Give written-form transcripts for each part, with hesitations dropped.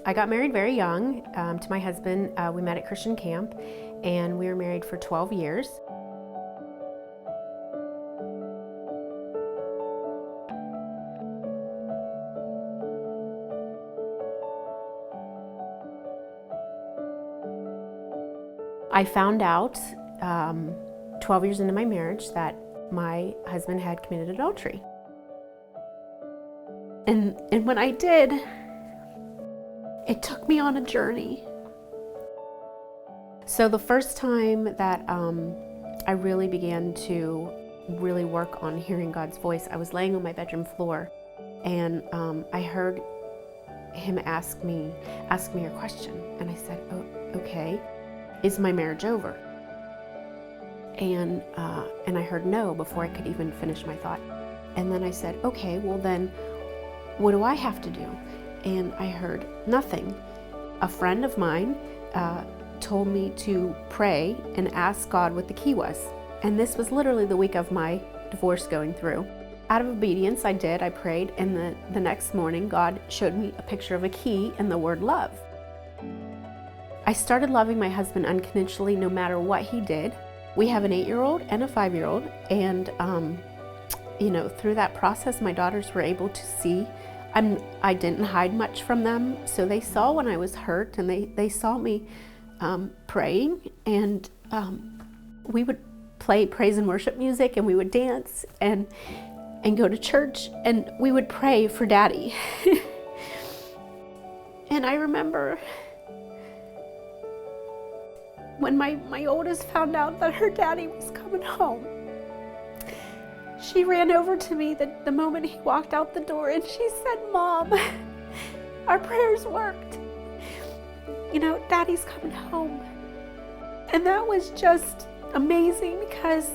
I got married very young to my husband. We met at Christian camp, and we were married for 12 years. I found out 12 years into my marriage that my husband had committed adultery. And when I did, it took me on a journey. So the first time that I really began to really work on hearing God's voice, I was laying on my bedroom floor, and I heard him ask me a question, and I said, "Oh, okay, is my marriage over?" And I heard no before I could even finish my thought. And then I said, "Okay, well then, what do I have to do?" And I heard nothing. A friend of mine told me to pray and ask God what the key was. And this was literally the week of my divorce going through. Out of obedience, I did. I prayed, and the next morning, God showed me a picture of a key and the word love. I started loving my husband unconditionally no matter what he did. We have an 8-year-old and a 5-year-old, and through that process, my daughters were able to see. I didn't hide much from them, so they saw when I was hurt, and they saw me praying, and we would play praise and worship music, and we would dance and go to church, and we would pray for Daddy. And I remember when my oldest found out that her daddy was coming home, she ran over to me the moment he walked out the door, and she said, "Mom, our prayers worked. Daddy's coming home." And that was just amazing, because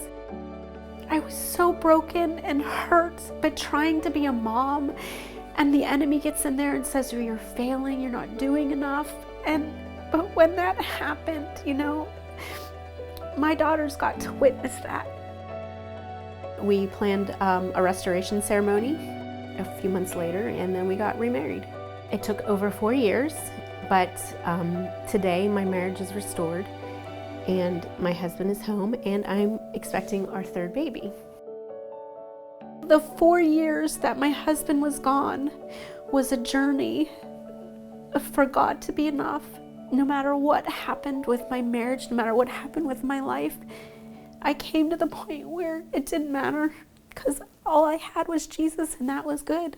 I was so broken and hurt, but trying to be a mom, and the enemy gets in there and says, "You're failing, you're not doing enough." But when that happened, my daughters got to witness that. We planned a restoration ceremony a few months later, and then we got remarried. It took over 4 years, but today my marriage is restored, and my husband is home, and I'm expecting our 3rd baby. The 4 years that my husband was gone was a journey for God to be enough. No matter what happened with my marriage, no matter what happened with my life, I came to the point where it didn't matter, because all I had was Jesus, and that was good.